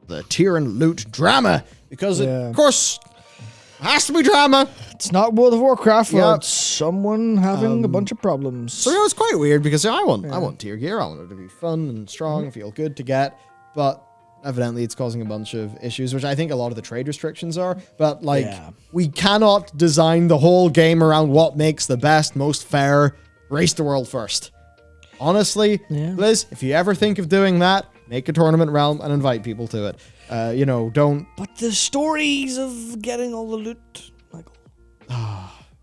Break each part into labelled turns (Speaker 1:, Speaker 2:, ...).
Speaker 1: the tier and loot drama. Because, of course, it has to be drama.
Speaker 2: It's not World of Warcraft without someone having a bunch of problems.
Speaker 1: So, it's quite weird because I want tier gear. I want it to be fun and strong, feel good to get. But evidently it's causing a bunch of issues, which I think a lot of the trade restrictions are. But, we cannot design the whole game around what makes the best, most fair race the world first. Honestly, Liz, if you ever think of doing that, make a tournament realm and invite people to it. Don't...
Speaker 2: But the stories of getting all the loot, Michael.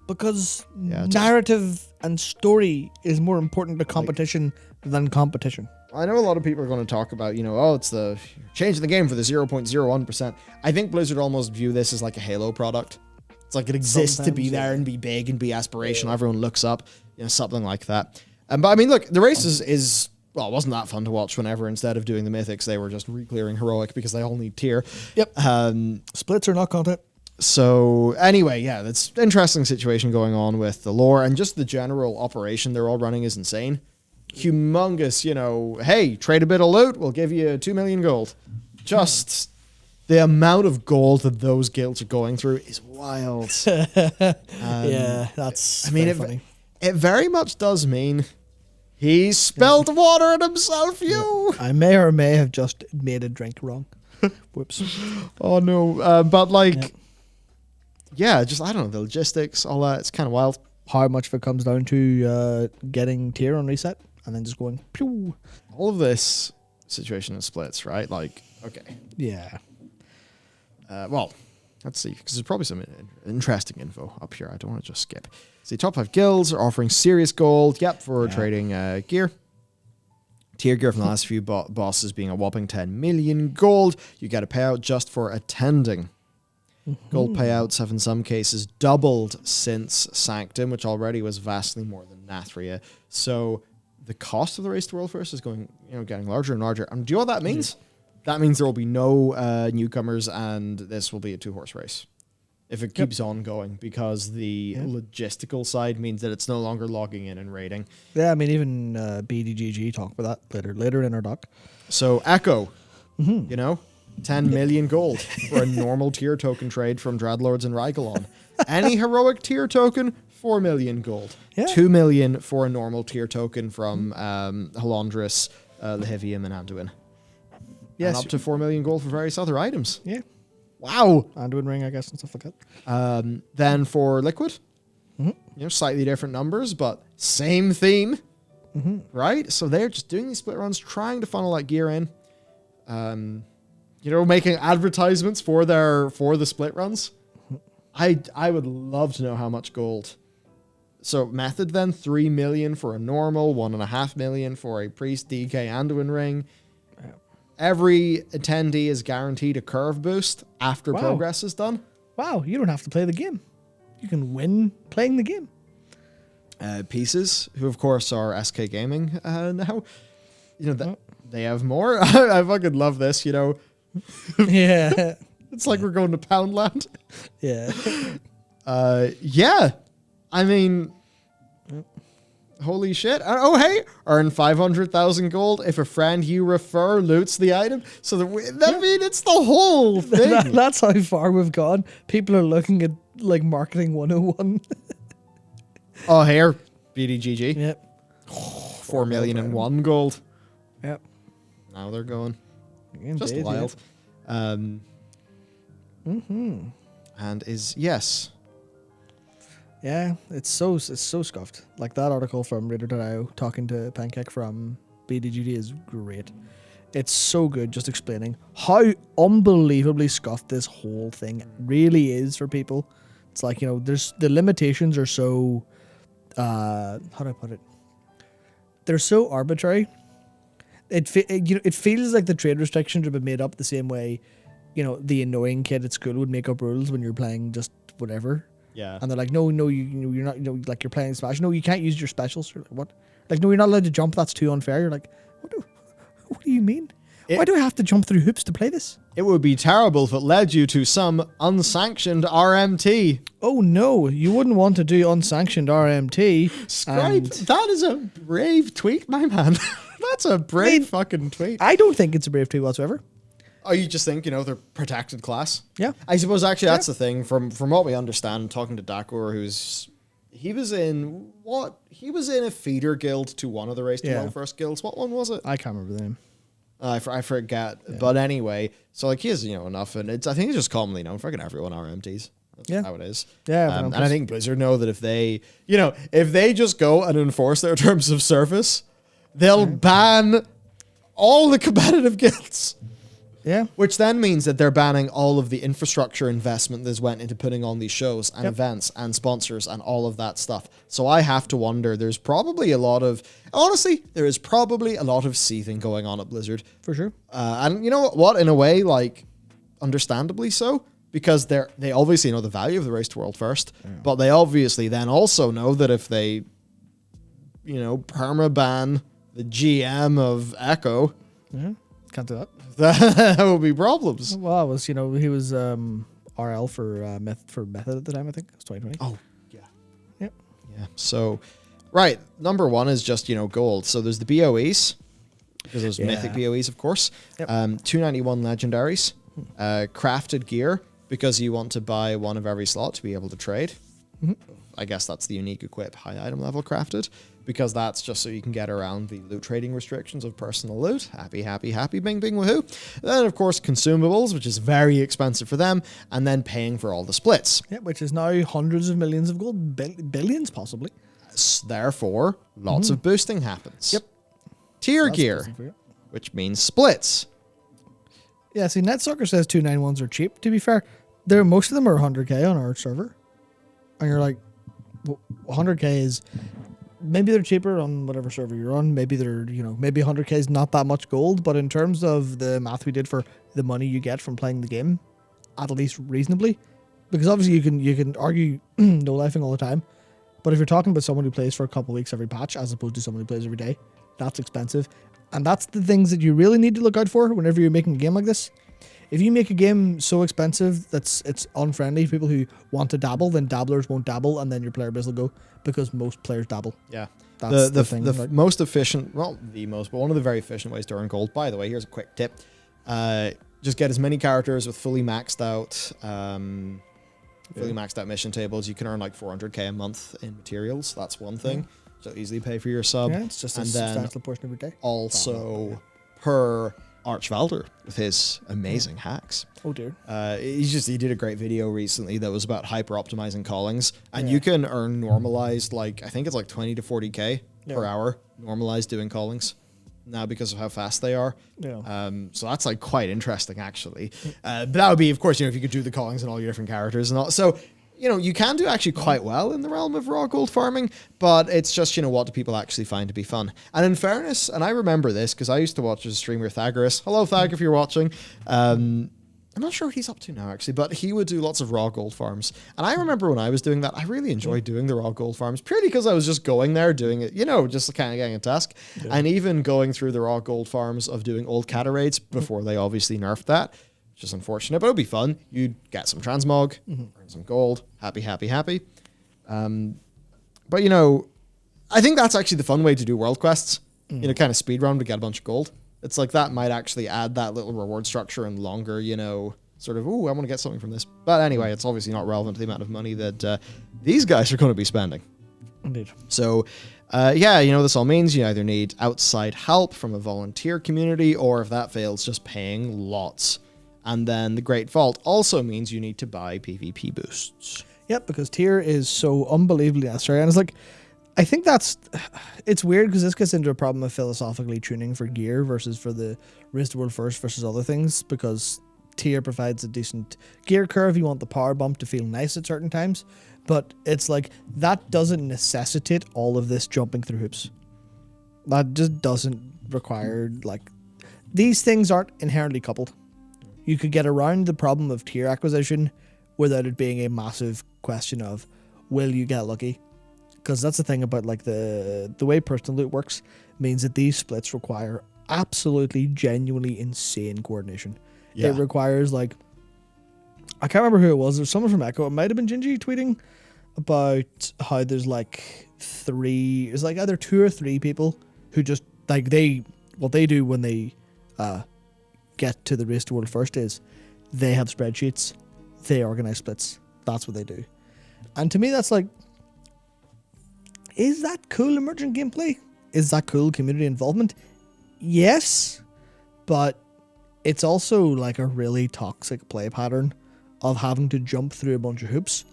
Speaker 2: Because narrative and story is more important to competition than competition.
Speaker 1: I know a lot of people are going to talk about, it's the changing the game for the 0.01%. I think Blizzard almost view this as like a Halo product. It's like it exists to be there and be big and be aspirational. Everyone looks up, something like that. But I mean, look, the race is well, it wasn't that fun to watch whenever instead of doing the mythics, they were just re-clearing heroic because they all need tier.
Speaker 2: Yep. Splits are not content.
Speaker 1: So anyway, that's an interesting situation going on with the lore and just the general operation they're all running is insane. Humongous, hey, trade a bit of loot, we'll give you 2 million gold. Just the amount of gold that those guilds are going through is wild.
Speaker 2: That's funny.
Speaker 1: It very much does mean he spilled water on himself,
Speaker 2: I may or may have just made a drink wrong. Whoops.
Speaker 1: Oh, no. But, just, I don't know, the logistics, all that, it's kind of wild.
Speaker 2: How much of it comes down to getting tier on reset and then just going, pew.
Speaker 1: All of this situation in splits, right? Okay.
Speaker 2: Yeah.
Speaker 1: Let's see, because there's probably some interesting info up here. I don't want to just skip. See, top 5 guilds are offering serious gold, for trading gear. Tier gear from the last few bosses being a whopping 10 million gold. You get a payout just for attending. Gold payouts have in some cases doubled since Sanctum, which already was vastly more than Nathria. So the cost of the race to world first is going, getting larger and larger. And do you know what that means? That means there will be no newcomers, and this will be a 2-horse race if it keeps on going, because the logistical side means that it's no longer logging in and raiding.
Speaker 2: Yeah, I mean, even BDGG talked about that later in our doc.
Speaker 1: So Echo, 10 million gold for a normal tier token trade from Dreadlords and Rygalon. Any heroic tier token, 4 million gold. Yeah. 2 million for a normal tier token from Halondrus, Lehivium, and Anduin. Yes. And up to 4 million gold for various other items.
Speaker 2: Yeah.
Speaker 1: Wow.
Speaker 2: Anduin ring, I guess, and stuff like that.
Speaker 1: Then for Liquid, slightly different numbers, but same theme, right? So they're just doing these split runs, trying to funnel that gear in, making advertisements for the split runs. I would love to know how much gold. So Method then 3 million for a normal, 1.5 million for a Priest DK Anduin ring. Every attendee is guaranteed a curve boost after progress is done.
Speaker 2: Wow, you don't have to play the game. You can win playing the game.
Speaker 1: Pieces, who of course are SK Gaming now. They have more. I fucking love this,
Speaker 2: Yeah.
Speaker 1: It's like we're going to Poundland.
Speaker 2: Yeah.
Speaker 1: I mean... Holy shit. Oh, hey, earn 500,000 gold if a friend you refer loots the item. So it's the whole thing.
Speaker 2: That's how far we've gone. People are looking at marketing 101.
Speaker 1: Oh, here, BDGG.
Speaker 2: Yep.
Speaker 1: 4 million and 1 gold.
Speaker 2: Yep.
Speaker 1: Now they're going.
Speaker 2: Indeed,
Speaker 1: just wild. And yes.
Speaker 2: Yeah, it's so scuffed. Like that article from Raider.io talking to Pancake from BDGD is great. It's so good, just explaining how unbelievably scuffed this whole thing really is for people. It's like, there's the limitations are so how do I put it? They're so arbitrary. It feels like the trade restrictions have been made up the same way, the annoying kid at school would make up rules when you're playing just whatever.
Speaker 1: Yeah.
Speaker 2: And they're like, no, you're not, you're playing Smash. No, you can't use your specials. You're like, what? Like, no, you're not allowed to jump. That's too unfair. You're like, what do you mean? Why do I have to jump through hoops to play this?
Speaker 1: It would be terrible if it led you to some unsanctioned RMT.
Speaker 2: Oh, no, you wouldn't want to do unsanctioned RMT.
Speaker 1: Scribe, that is a brave tweet, my man. That's a brave fucking tweet.
Speaker 2: I don't think it's a brave tweet whatsoever.
Speaker 1: Oh, you just think, they're protected class?
Speaker 2: Yeah.
Speaker 1: I suppose actually that's the thing from what we understand, talking to Dakor, he was in a feeder guild to one of the Race to World First guilds. What one was it?
Speaker 2: I can't remember the name.
Speaker 1: I forget. Yeah. But anyway, so like he has, enough, and I think it's just commonly known. Fucking everyone are MTs. That's how it is.
Speaker 2: Yeah.
Speaker 1: And I think Blizzard know that if they just go and enforce their terms of service, they'll ban all the competitive guilds.
Speaker 2: Yeah.
Speaker 1: Which then means that they're banning all of the infrastructure investment that's went into putting on these shows and events and sponsors and all of that stuff. So I have to wonder, there is probably a lot of seething going on at Blizzard.
Speaker 2: For sure.
Speaker 1: And you know what? In a way, like, understandably so, because they obviously know the value of the Race to World First, but they obviously then also know that if they, perma-ban the GM of Echo...
Speaker 2: Yeah. Can't do that.
Speaker 1: That would be problems.
Speaker 2: Well, I was, he was RL for Method at the time, I think. It was 2020.
Speaker 1: Oh, yeah.
Speaker 2: Yep.
Speaker 1: Yeah. So, right. Number one is just, gold. So there's the BOEs. Because there's mythic BOEs, of course.
Speaker 2: Yep.
Speaker 1: 291 legendaries. Crafted gear, because you want to buy one of every slot to be able to trade.
Speaker 2: Mm-hmm.
Speaker 1: I guess that's the unique equip high item level crafted, because that's just so you can get around the loot trading restrictions of personal loot. Happy, happy, happy, bing, bing, woohoo. Then, of course, consumables, which is very expensive for them, and then paying for all the splits.
Speaker 2: Yeah, which is now hundreds of millions of gold, billions possibly.
Speaker 1: Therefore, lots of boosting happens.
Speaker 2: Yep.
Speaker 1: Tier gear, which means splits.
Speaker 2: Yeah, see, NetSoccer says 291s are cheap. To be fair, most of them are 100k on our server. And you're like, well, 100k is... Maybe they're cheaper on whatever server you're on. Maybe they're, maybe 100k is not that much gold. But in terms of the math we did for the money you get from playing the game, at least reasonably, because obviously you can argue no-lifing all the time. But if you're talking about someone who plays for a couple of weeks every patch, as opposed to someone who plays every day, that's expensive. And that's the things that you really need to look out for whenever you're making a game like this. If you make a game so expensive that's it's unfriendly for people who want to dabble, then dabblers won't dabble, and then your player base will go, because most players dabble.
Speaker 1: Yeah.
Speaker 2: That's the thing.
Speaker 1: The most efficient, well, but one of the very efficient ways to earn gold, by the way, here's a quick tip. Just get as many characters with fully maxed out mission tables. You can earn like 400k a month in materials. That's one thing. So easily pay for your sub.
Speaker 2: Yeah, it's just a substantial portion every day.
Speaker 1: Also, per Archvalder with his amazing hacks.
Speaker 2: Oh dear.
Speaker 1: He did a great video recently that was about hyper optimizing callings, and you can earn normalized, I think it's like 20 to 40k per hour normalized doing callings now because of how fast they are.
Speaker 2: Yeah.
Speaker 1: So that's like quite interesting actually. But that would be, of course, if you could do the callings and all your different characters and all. So you can do actually quite well in the realm of raw gold farming, but it's just, what do people actually find to be fun? And in fairness, and I remember this because I used to watch as a streamer, Thagorus. Hello, Thag, if you're watching. I'm not sure what he's up to now, actually, but he would do lots of raw gold farms. And I remember when I was doing that, I really enjoyed doing the raw gold farms, purely because I was just going there, doing it, just kind of getting a task. Yeah. And even going through the raw gold farms of doing old Cata raids before they obviously nerfed that. Which is unfortunate, but it would be fun. You'd get some transmog, earn some gold, happy, happy, happy. But, I think that's actually the fun way to do world quests. Kind of speedrun to get a bunch of gold. It's like that might actually add that little reward structure and longer, sort of, ooh, I want to get something from this. But anyway, it's obviously not relevant to the amount of money that these guys are going to be spending.
Speaker 2: Indeed.
Speaker 1: So, this all means you either need outside help from a volunteer community, or if that fails, just paying lots. And then the Great Vault also means you need to buy PvP boosts.
Speaker 2: Yep, because tier is so unbelievably necessary. And it's like, I think it's weird because this gets into a problem of philosophically tuning for gear versus for the Race to World First versus other things, because tier provides a decent gear curve. You want the power bump to feel nice at certain times, but it's like, that doesn't necessitate all of this jumping through hoops. That just doesn't require, these things aren't inherently coupled. You could get around the problem of tier acquisition without it being a massive question of, will you get lucky? Because that's the thing about the way personal loot works, means that these splits require absolutely genuinely insane coordination. Yeah. It requires I can't remember who it was. There's someone from Echo. It might have been Gingy tweeting about how there's either 2 or 3 people who just what they do when they get to the race to world first is they have spreadsheets, they organize splits. That's what they do. And to me, that's like, is that cool emergent gameplay? Is that cool community involvement? Yes, but it's also like a really toxic play pattern of having to jump through a bunch of hoops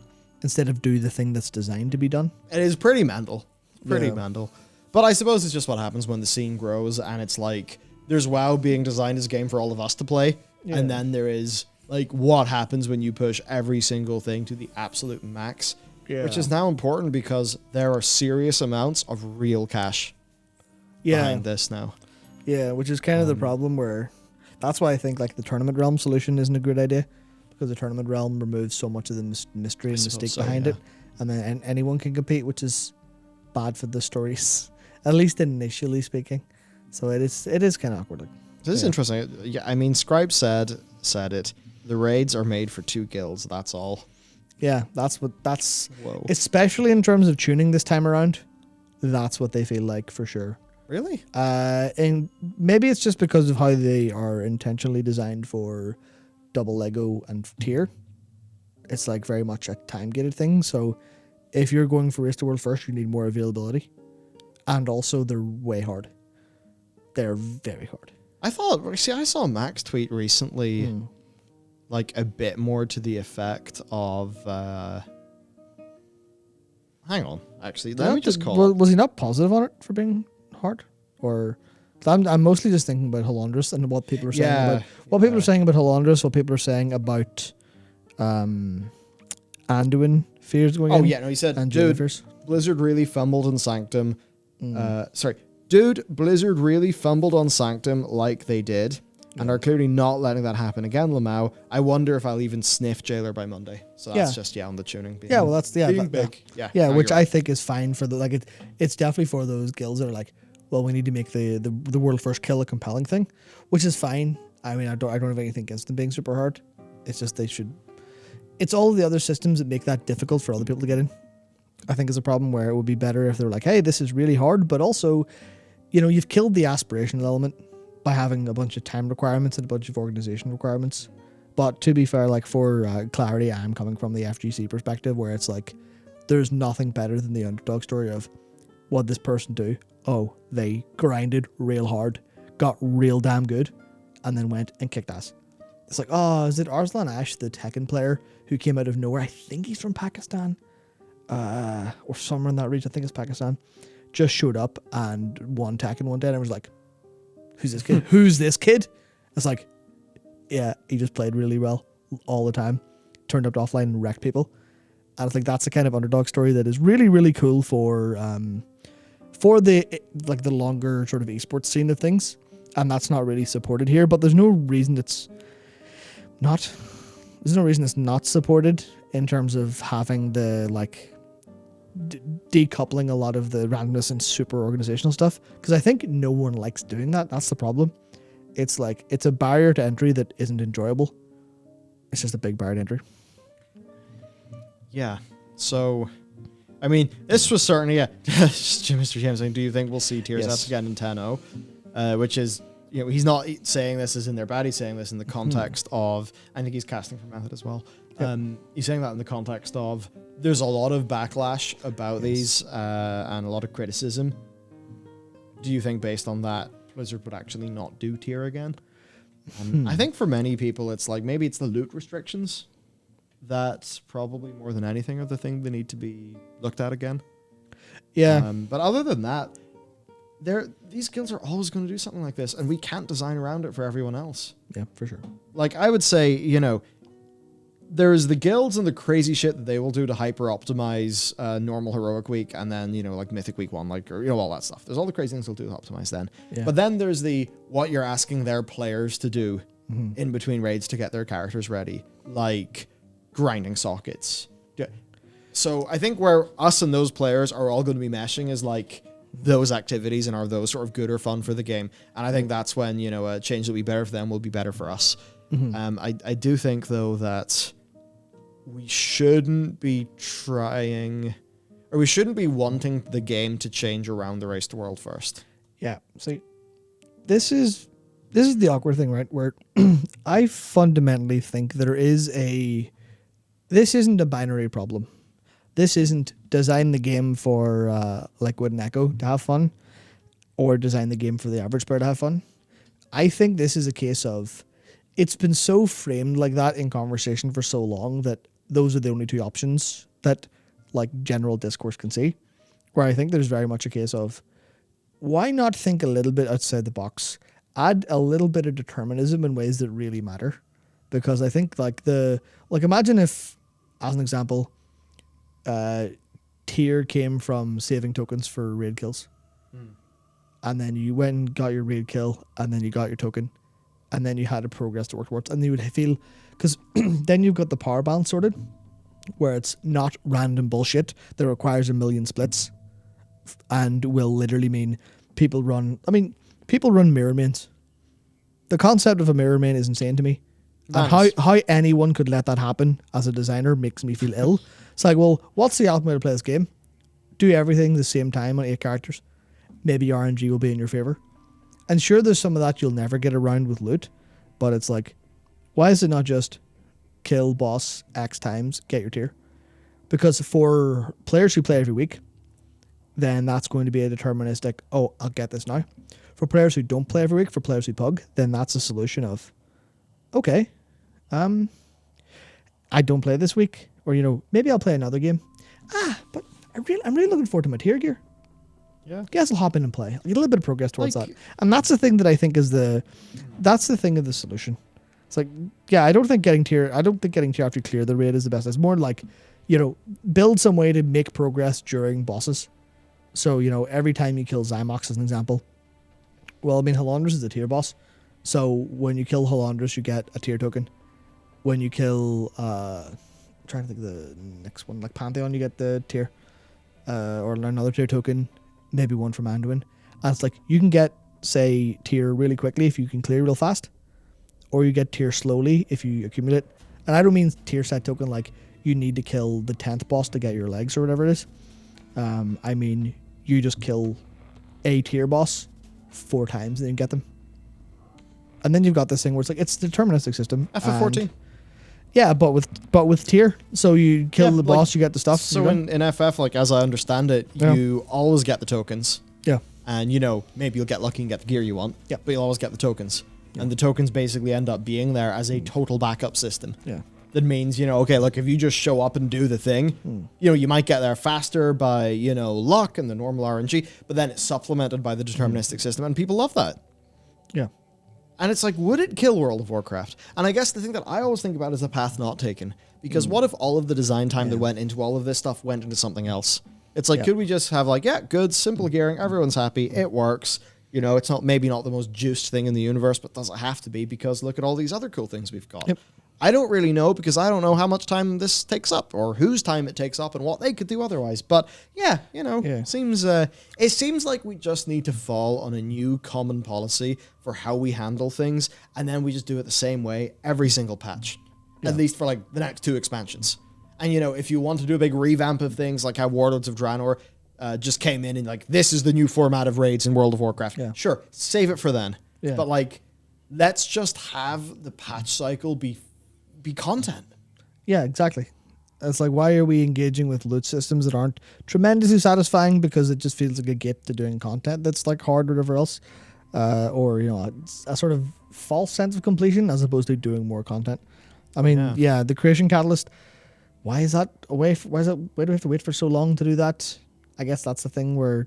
Speaker 2: instead of do the thing that's designed to be done.
Speaker 1: It is pretty mental. Pretty mental. But I suppose it's just what happens when the scene grows, and it's like, there's WoW being designed as a game for all of us to play, and then there is like what happens when you push every single thing to the absolute max, which is now important because there are serious amounts of real cash behind this now.
Speaker 2: Yeah, which is kind of the problem where that's why I think like the tournament realm solution isn't a good idea, because the tournament realm removes so much of the mystery and mystique behind it, and then anyone can compete, which is bad for the stories, at least initially speaking. So it is kind of awkward.
Speaker 1: This is interesting. Yeah, I mean, Scribe said it. The raids are made for 2 guilds. That's all.
Speaker 2: Yeah, that's especially in terms of tuning this time around. That's what they feel like for sure.
Speaker 1: Really?
Speaker 2: And maybe it's just because of how they are intentionally designed for double Lego and tier. It's like very much a time gated thing. So if you're going for Race to World first, you need more availability, and also they're way hard. They're very hard.
Speaker 1: I saw Max tweet recently, like a bit more to the effect of. Hang on, actually, let me just call.
Speaker 2: Was he not positive on it for being hard, or? I'm mostly just thinking about Halondrus and what people are saying about what people are saying about Halondrus, what people are saying about Anduin fears going in.
Speaker 1: Oh yeah, no, he said, dude, Blizzard really fumbled on Sanctum. Blizzard really fumbled on Sanctum like they did, and are clearly not letting that happen again, Lamau. I wonder if I'll even sniff Jailer by Monday. So that's just on the tuning. Being,
Speaker 2: that's
Speaker 1: big.
Speaker 2: Yeah, which I think is fine for the like. It's definitely for those guilds that are like, well, we need to make the world first kill a compelling thing, which is fine. I mean, I don't have anything against them being super hard. It's just they should. It's all of the other systems that make that difficult for other people to get in. I think is a problem where it would be better if they're like, hey, this is really hard, but also, you've killed the aspirational element by having a bunch of time requirements and a bunch of organization requirements. But to be fair, like for clarity, I'm coming from the FGC perspective where it's like, there's nothing better than the underdog story of what this person do. Oh, they grinded real hard, got real damn good, and then went and kicked ass. It's like, oh, is it Arslan Ash, the Tekken player who came out of nowhere? I think he's from Pakistan, or somewhere in that region. I think it's Pakistan. Just showed up and won Tekken one day, and I was like, who's this kid? Who's this kid? It's like, yeah, he just played really well all the time, turned up to offline and wrecked people. And I think that's the kind of underdog story that is really, really cool for the longer sort of esports scene of things, and that's not really supported here. But there's no reason it's not supported in terms of having the like decoupling a lot of the randomness and super organizational stuff, because I think no one likes doing that. That's the problem. It's like it's a barrier to entry that isn't enjoyable. It's just a big barrier to entry.
Speaker 1: Yeah. So. I mean, this was certainly, Mr. James saying, do you think we'll see Tears Up again in 10-0? Which is, he's not saying this as in their bad, he's saying this in the context of, I think he's casting for Method as well. Yep. He's saying that in the context of, there's a lot of backlash about these and a lot of criticism. Do you think based on that, Blizzard would actually not do tier again? I think for many people, it's like, maybe it's the loot restrictions. That's probably more than anything are the thing they need to be looked at again. Yeah. But other than that, these guilds are always going to do something like this, and we can't design around it for everyone else.
Speaker 2: Yeah, for sure.
Speaker 1: Like, I would say, there's the guilds and the crazy shit that they will do to hyper-optimize normal heroic week, and then, like Mythic week 1, all that stuff. There's all the crazy things they'll do to optimize then. Yeah. But then there's what you're asking their players to do in between raids to get their characters ready. Like grinding sockets. So I think where us and those players are all going to be meshing is like those activities and are those sort of good or fun for the game. And I think that's when, a change that will be better for them will be better for us. I do think though that we shouldn't be wanting the game to change around the Race to World first.
Speaker 2: Yeah. See, this is this is the awkward thing, right? Where I fundamentally think this isn't a binary problem. This isn't design the game for Liquid and Echo to have fun, or design the game for the average player to have fun. I think this is a case of it's been so framed like that in conversation for so long that those are the only two options that like general discourse can see. Where I think there's very much a case of why not think a little bit outside the box, add a little bit of determinism in ways that really matter. Because I think imagine if, as an example, tier came from saving tokens for raid kills. And then you went and got your raid kill, and then you got your token, and then you had a progress to work towards, and you would feel, because then you've got the power balance sorted, where it's not random bullshit that requires a million splits, and will literally mean people run mirror mains. The concept of a mirror main is insane to me.
Speaker 1: Nice.
Speaker 2: And how anyone could let that happen as a designer makes me feel ill. It's like, well, what's the ultimate way to play this game? Do everything the same time on 8 characters. Maybe RNG will be in your favor. And sure, there's some of that you'll never get around with loot, but it's like, why is it not just kill boss X times, get your tier? Because for players who play every week, then that's going to be a deterministic, oh, I'll get this now. For players who don't play every week, for players who pug, then that's a solution of, okay, I don't play this week, or, maybe I'll play another game. But I'm really looking forward to my tier gear.
Speaker 1: Yeah.
Speaker 2: Guess I'll hop in and play. I'll get a little bit of progress towards
Speaker 1: Like-
Speaker 2: that. And that's the thing that I think is that's the thing of the solution. It's like, yeah, I don't think getting tier after you clear the raid is the best. It's more like, build some way to make progress during bosses. So, every time you kill Zymox as an example. Well, Halandris is a tier boss. So when you kill Halandris, you get a tier token. When you kill, I'm trying to think of the next one, like Pantheon, you get the tier. Or another tier token. Maybe one from Anduin. And it's like, you can get, say, tier really quickly if you can clear real fast. Or you get tier slowly if you accumulate. And I don't mean tier set token like you need to kill the 10th boss to get your legs or whatever it is. I mean, you just kill a tier boss 4 times and then you get them. And then you've got this thing where it's like, it's a deterministic system.
Speaker 1: FF14.
Speaker 2: Yeah, but with tier. So you kill the boss, you get the stuff.
Speaker 1: So in FF, like as I understand it, you always get the tokens.
Speaker 2: Yeah.
Speaker 1: And maybe you'll get lucky and get the gear you want.
Speaker 2: Yeah.
Speaker 1: But you'll always get the tokens. Yeah. And the tokens basically end up being there as a total backup system.
Speaker 2: Yeah.
Speaker 1: That means, okay, look, if you just show up and do the thing, you might get there faster by, luck and the normal RNG, but then it's supplemented by the deterministic system, and people love that.
Speaker 2: Yeah.
Speaker 1: And it's like, would it kill World of Warcraft? And I guess the thing that I always think about is the path not taken. Because what if all of the design time that went into all of this stuff went into something else? It's like, could we just have good, simple gearing, everyone's happy, it works. It's maybe not the most juiced thing in the universe, but does it have to be? Because look at all these other cool things we've got.
Speaker 2: Yep.
Speaker 1: I don't really know because I don't know how much time this takes up or whose time it takes up and what they could do otherwise. But seems it seems like we just need to fall on a new common policy for how we handle things, and then we just do it the same way every single patch, at least for like the next 2 expansions. And if you want to do a big revamp of things like how Warlords of Draenor just came in and like this is the new format of raids in World of Warcraft. Sure, save it for then. But like, let's just have the patch cycle be content.
Speaker 2: Yeah, exactly. It's like, why are we engaging with loot systems that aren't tremendously satisfying because it just feels like a gate to doing content that's like hard or whatever else, or a sort of false sense of completion as opposed to doing more content. I mean, the creation catalyst. Why is that away? Why do we have to wait for so long to do that? I guess that's the thing where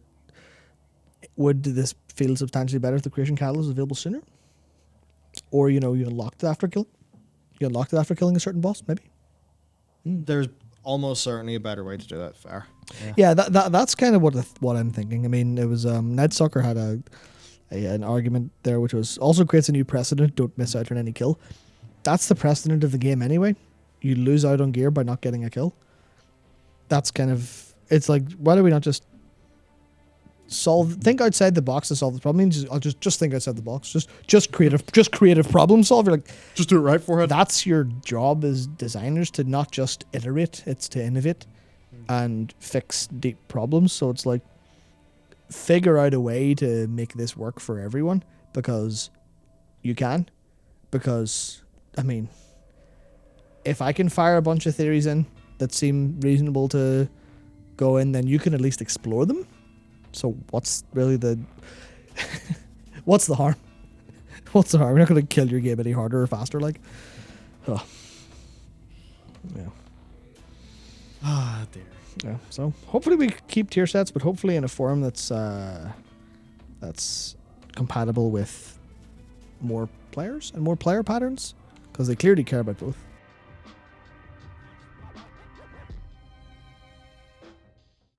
Speaker 2: would this feel substantially better if the creation catalyst was available sooner, or you unlocked it after killing. You unlocked it after killing a certain boss, maybe.
Speaker 1: There's almost certainly a better way to do that. Fair.
Speaker 2: Yeah, that's kind of what I'm thinking. I mean, it was Ned Sucker had an argument there, which was also creates a new precedent. Don't miss out on any kill. That's the precedent of the game anyway. You lose out on gear by not getting a kill. That's kind of, it's like, why do we not just think outside the box to solve the problem? I'll just think outside the box. Just creative problem solve. You're like,
Speaker 1: just do it right for it.
Speaker 2: That's your job as designers, to not just iterate, it's to innovate and fix deep problems. So it's like, figure out a way to make this work for everyone, because you can, because I mean, if I can fire a bunch of theories in that seem reasonable to go in, then you can at least explore them. So what's really the what's the harm? What's the harm? We're not going to kill your game any harder or faster, like. Oh. Yeah.
Speaker 1: Ah, dear.
Speaker 2: Yeah. So hopefully we keep tier sets, but hopefully in a form that's compatible with more players and more player patterns, because they clearly care about both.